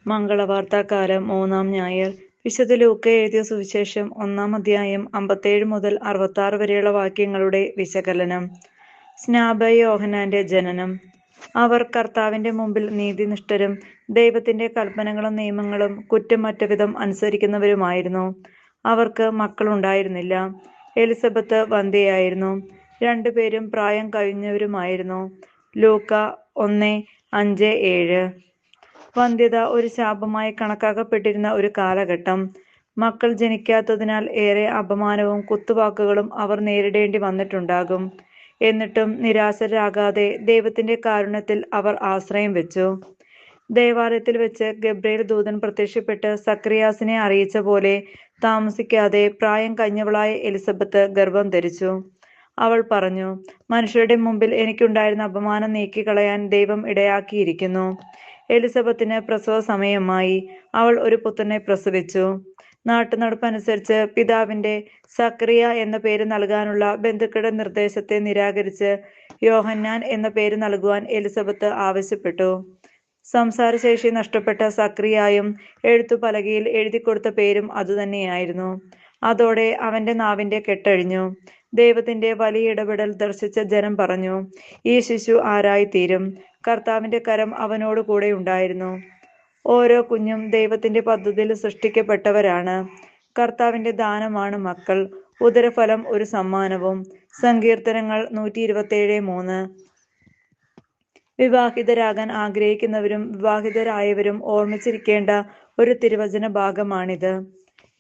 മംഗളവാർത്താക്കാലം 3-ാം ഞായർ. വിശുദ്ധ ലൂക്കാ എഴുതിയ സുവിശേഷം 1-ാം അധ്യായം 57 മുതൽ 66 വരെയുള്ള വാക്യങ്ങളുടെ വിശകലനം. സ്നാപക യോഹന്നാന്റെ ജനനം. അവർ കർത്താവിന്റെ മുമ്പിൽ നീതിനിഷ്ഠരും ദൈവത്തിന്റെ കൽപ്പനകളും നിയമങ്ങളും കുറ്റമറ്റവിധം അനുസരിക്കുന്നവരുമായിരുന്നു. അവർക്ക് മക്കളുണ്ടായിരുന്നില്ല. എലിസബത്ത് വന്ധ്യയായിരുന്നു. രണ്ടുപേരും പ്രായം കഴിഞ്ഞവരുമായിരുന്നു. ലൂക്കാ 1:5-7. വന്ധ്യത ഒരു ശാപമായി കണക്കാക്കപ്പെട്ടിരുന്ന ഒരു കാലഘട്ടം. മക്കൾ ജനിക്കാത്തതിനാൽ ഏറെ അപമാനവും കുത്തുവാക്കുകളും അവർ നേരിടേണ്ടി വന്നിട്ടുണ്ടാകും. എന്നിട്ടും നിരാശരാകാതെ ദൈവത്തിന്റെ കാരുണ്യത്തിൽ അവർ ആശ്രയം വെച്ചു. ദേവാലയത്തിൽ വെച്ച് ഗബ്രിയേൽ ദൂതൻ പ്രത്യക്ഷപ്പെട്ട് സക്കറിയാസിനെ അറിയിച്ച പോലെ താമസിക്കാതെ പ്രായം കഴിഞ്ഞവളായ എലിസബത്ത് ഗർഭം ധരിച്ചു. അവൾ പറഞ്ഞു, മനുഷ്യരുടെ മുമ്പിൽ എനിക്കുണ്ടായിരുന്ന അപമാനം നീക്കിക്കളയാൻ ദൈവം ഇടയാക്കിയിരിക്കുന്നു. എലിസബത്തിന് പ്രസവ സമയമായി. അവൾ ഒരു പുത്രനെ പ്രസവിച്ചു. നാട്ടുനടപ്പനുസരിച്ച് പിതാവിന്റെ സക്കറിയ എന്ന പേര് നൽകാനുള്ള ബന്ധുക്കളുടെ നിർദ്ദേശത്തെ നിരാകരിച്ച് യോഹന്നാൻ എന്ന പേര് നൽകുവാൻ എലിസബത്ത് ആവശ്യപ്പെട്ടു. സംസാരശേഷി നഷ്ടപ്പെട്ട സക്കറിയായും എഴുത്തുപലകയിൽ എഴുതിക്കൊടുത്ത പേരും അതുതന്നെയായിരുന്നു. അതോടെ അവന്റെ നാവിന്റെ കെട്ടഴിഞ്ഞു. ദൈവത്തിന്റെ വലിയ ഇടപെടൽ ദർശിച്ച ജനം പറഞ്ഞു, ഈ ശിശു ആരായിത്തീരും. കർത്താവിന്റെ കരം അവനോട് കൂടെ ഉണ്ടായിരുന്നു. ഓരോ കുഞ്ഞും ദൈവത്തിന്റെ പദ്ധതിയിൽ സൃഷ്ടിക്കപ്പെട്ടവരാണ്. കർത്താവിന്റെ ദാനമാണ് മക്കൾ, ഉദരഫലം ഒരു സമ്മാനവും. സങ്കീർത്തനങ്ങൾ 127:3. വിവാഹിതരാകാൻ ആഗ്രഹിക്കുന്നവരും വിവാഹിതരായവരും ഓർമ്മിച്ചിരിക്കേണ്ട ഒരു തിരുവചന ഭാഗമാണിത്.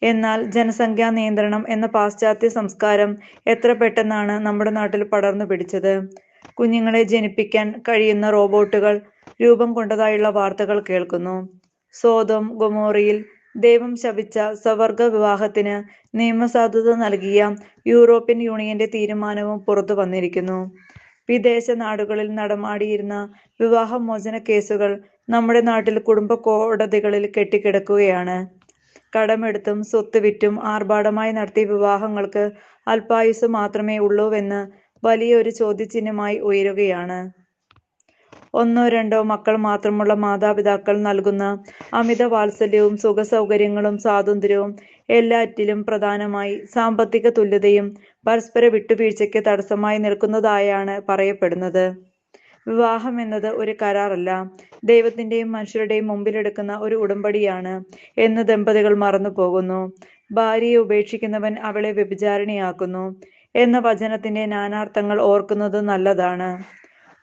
എന്നാൽ ജനസംഖ്യാ നിയന്ത്രണം എന്ന പാശ്ചാത്യ സംസ്കാരം എത്ര പെട്ടെന്നാണ് നമ്മുടെ നാട്ടിൽ പടർന്നു പിടിച്ചത്. കുഞ്ഞുങ്ങളെ ജനിപ്പിക്കാൻ കഴിയുന്ന റോബോട്ടുകൾ രൂപം കൊണ്ടതായുള്ള വാർത്തകൾ കേൾക്കുന്നു. സോദോം ഗൊമോറയിൽ ദൈവം ശപിച്ച സ്വവർഗ വിവാഹത്തിന് നിയമസാധുത നൽകിയ യൂറോപ്യൻ യൂണിയന്റെ തീരുമാനവും പുറത്തു വന്നിരിക്കുന്നു. വിദേശ നാടുകളിൽ നടമാടിയിരുന്ന വിവാഹമോചന കേസുകൾ നമ്മുടെ നാട്ടിൽ കുടുംബ കോടതികളിൽ കെട്ടിക്കിടക്കുകയാണ്. കടമെടുത്തും സ്വത്ത് വിറ്റും ആർഭാടമായി നടത്തിയ വിവാഹങ്ങൾക്ക് അല്പായുസ് മാത്രമേ ഉള്ളൂവെന്ന് വലിയൊരു ചോദ്യചിഹ്നമായി ഉയരുകയാണ്. 1-2 മക്കൾ മാത്രമുള്ള മാതാപിതാക്കൾ നൽകുന്ന അമിത വാത്സല്യവും സുഖസൗകര്യങ്ങളും സ്വാതന്ത്ര്യവും എല്ലാറ്റിലും പ്രധാനമായി സാമ്പത്തിക തുല്യതയും പരസ്പര വിട്ടുവീഴ്ചയ്ക്ക് തടസ്സമായി നിൽക്കുന്നതായാണ് പറയപ്പെടുന്നത്. വിവാഹം എന്നത് ഒരു കരാറല്ല, ദൈവത്തിന്റെയും മനുഷ്യരുടെയും മുമ്പിലെടുക്കുന്ന ഒരു ഉടമ്പടിയാണ് എന്ന് ദമ്പതികൾ മറന്നുപോകുന്നു. ഭാര്യയെ ഉപേക്ഷിക്കുന്നവൻ അവളെ വ്യഭിചാരിണിയാക്കുന്നു എന്ന വചനത്തിന്റെ നാനാർത്ഥങ്ങൾ ഓർക്കുന്നത് നല്ലതാണ്.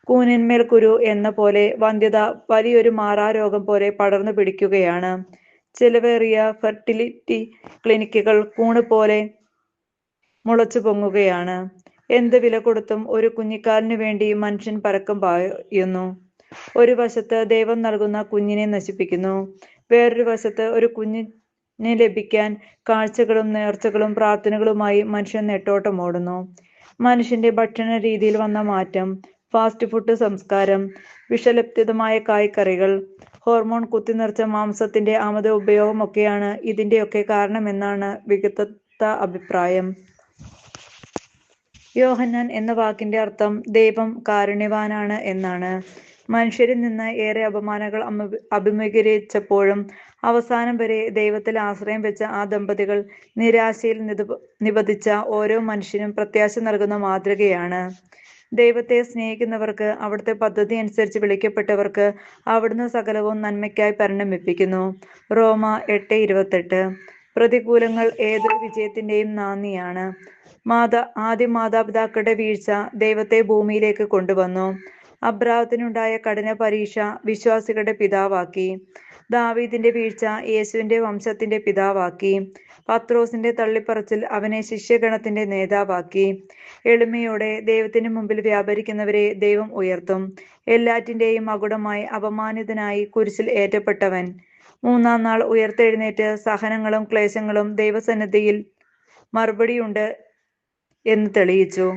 കൂനിന്മേൽ കുരു എന്ന പോലെ വന്ധ്യത വലിയൊരു മാറാരോഗം പോലെ പടർന്നു പിടിക്കുകയാണ്. ചെലവേറിയ ഫെർട്ടിലിറ്റി ക്ലിനിക്കുകൾ കൂണ് പോലെ മുളച്ചു പൊങ്ങുകയാണ്. എന്ത് വില കൊടുത്തും ഒരു കുഞ്ഞിക്കാലിനു വേണ്ടി മനുഷ്യൻ പരക്കം പായുന്നു. ഒരു വശത്ത് ദൈവം നൽകുന്ന കുഞ്ഞിനെ നശിപ്പിക്കുന്നു, വേറൊരു വശത്ത് ഒരു കുഞ്ഞിനെ ലഭിക്കാൻ കാഴ്ചകളും നേർച്ചകളും പ്രാർത്ഥനകളുമായി മനുഷ്യൻ നെട്ടോട്ടമോടുന്നു. മനുഷ്യന്റെ ഭക്ഷണ രീതിയിൽ വന്ന മാറ്റം, ഫാസ്റ്റ് ഫുഡ് സംസ്കാരം, വിഷലിപ്തമായ കായ്ക്കറികൾ, ഹോർമോൺ കുത്തിനിറച്ച മാംസത്തിന്റെ അമിത ഉപയോഗമൊക്കെയാണ് ഇതിന്റെയൊക്കെ കാരണമെന്നാണ് വിദഗ്ധ അഭിപ്രായം. യോഹന്നാൻ എന്ന വാക്കിന്റെ അർത്ഥം ദൈവം കാരുണ്യവാനാണ് എന്നാണ്. മനുഷ്യരിൽ നിന്ന് ഏറെ അപമാനങ്ങൾ അഭിമുഖീകരിച്ചപ്പോഴും അവസാനം വരെ ദൈവത്തിൽ ആശ്രയം വെച്ച ആ ദമ്പതികൾ നിരാശയിൽ നിപതിച്ച ഓരോ മനുഷ്യനും പ്രത്യാശ നൽകുന്ന മാതൃകയാണ്. ദൈവത്തെ സ്നേഹിക്കുന്നവർക്ക്, അവിടുത്തെ പദ്ധതി അനുസരിച്ച് വിളിക്കപ്പെട്ടവർക്ക് അവിടുന്ന് സകലവും നന്മയ്ക്കായി പരിണമിപ്പിക്കുന്നു. റോമ 8:28. പ്രതികൂലങ്ങൾ ഏതൊരു വിജയത്തിന്റെയും നാന്ദിയാണ്. ആദ്യ മാതാപിതാക്കളുടെ വീഴ്ച ദൈവത്തെ ഭൂമിയിലേക്ക് കൊണ്ടുവന്നു. അബ്രാഹത്തിനുണ്ടായ കഠിന പരീക്ഷ വിശ്വാസികളുടെ പിതാവാക്കി. ദാവീദിന്റെ വീഴ്ച യേശുവിന്റെ വംശത്തിന്റെ പിതാവാക്കി. പത്രോസിന്റെ തള്ളിപ്പറച്ചിൽ അവനെ ശിഷ്യഗണത്തിന്റെ നേതാവാക്കി. എളിമയോടെ ദൈവത്തിന് മുമ്പിൽ വ്യാപരിക്കുന്നവരെ ദൈവം ഉയർത്തും. എല്ലാറ്റിന്റെയും മകുടമായി അപമാനിതനായി കുരിശിൽ ഏറ്റപ്പെട്ടവൻ 3-ാം നാൾ ഉയർത്തെഴുന്നേറ്റ് സഹനങ്ങളും ക്ലേശങ്ങളും ദൈവസന്നിധിയിൽ മറുപടിയുണ്ട് എന്ന് തെളിയിച്ചു.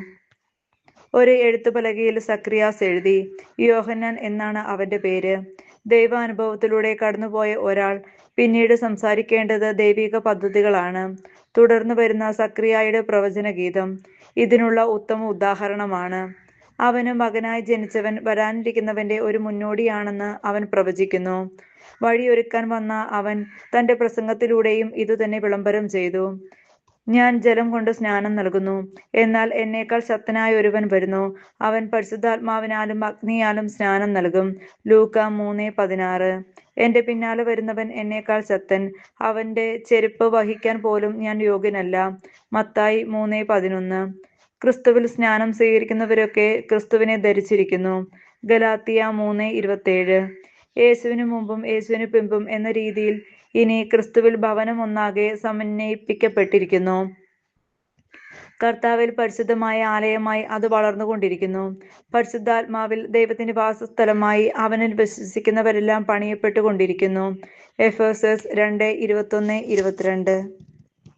ഒരു എഴുത്തുപലകയിൽ സക്കറിയാസ് എഴുതി, യോഹന്നാൻ എന്നാണ് അവന്റെ പേര്. ദൈവാനുഭവത്തിലൂടെ കടന്നുപോയ ഒരാൾ പിന്നീട് സംസാരിക്കേണ്ടത് ദൈവിക പദ്ധതികളാണ്. തുടർന്നു വരുന്ന സക്കറിയായുടെ പ്രവചന ഗീതം ഇതിനുള്ള ഉത്തമ ഉദാഹരണമാണ്. അവന് മകനായി ജനിച്ചവൻ വരാനിരിക്കുന്നവന്റെ ഒരു മുന്നോടിയാണെന്ന് അവൻ പ്രവചിക്കുന്നു. വഴിയൊരുക്കാൻ വന്ന അവൻ തന്റെ പ്രസംഗത്തിലൂടെയും ഇതുതന്നെ വിളംബരം ചെയ്തു. ഞാൻ ജലം കൊണ്ട് സ്നാനം നൽകുന്നു, എന്നാൽ എന്നേക്കാൾ ശക്തനായ ഒരുവൻ വരുന്നു. അവൻ പരിശുദ്ധാത്മാവിനാലും അഗ്നിയാലും സ്നാനം നൽകും. ലൂക്ക 3:16. എന്റെ പിന്നാലെ വരുന്നവൻ എന്നേക്കാൾ ശക്തൻ, അവന്റെ ചെരുപ്പ് വഹിക്കാൻ പോലും ഞാൻ യോഗ്യനല്ല. മത്തായി 3:11. ക്രിസ്തുവിൽ സ്നാനം സ്വീകരിക്കുന്നവരൊക്കെ ക്രിസ്തുവിനെ ധരിച്ചിരിക്കുന്നു. ഗലാത്തിയ 3:27. യേശുവിനു മുമ്പും യേശുവിനു പിമ്പും എന്ന രീതിയിൽ ഇനി ക്രിസ്തുവിൽ ഭവനം ഒന്നാകെ സമന്വയിപ്പിക്കപ്പെട്ടിരിക്കുന്നു. കർത്താവിൽ പരിശുദ്ധമായ ആലയമായി അത് വളർന്നുകൊണ്ടിരിക്കുന്നു. പരിശുദ്ധാത്മാവിൽ ദൈവത്തിന്റെ വാസസ്ഥലമായി അവനിൽ വിശ്വസിക്കുന്നവരെല്ലാം പണിയപ്പെട്ടുകൊണ്ടിരിക്കുന്നു. എഫേസ്യർ 2:21-22.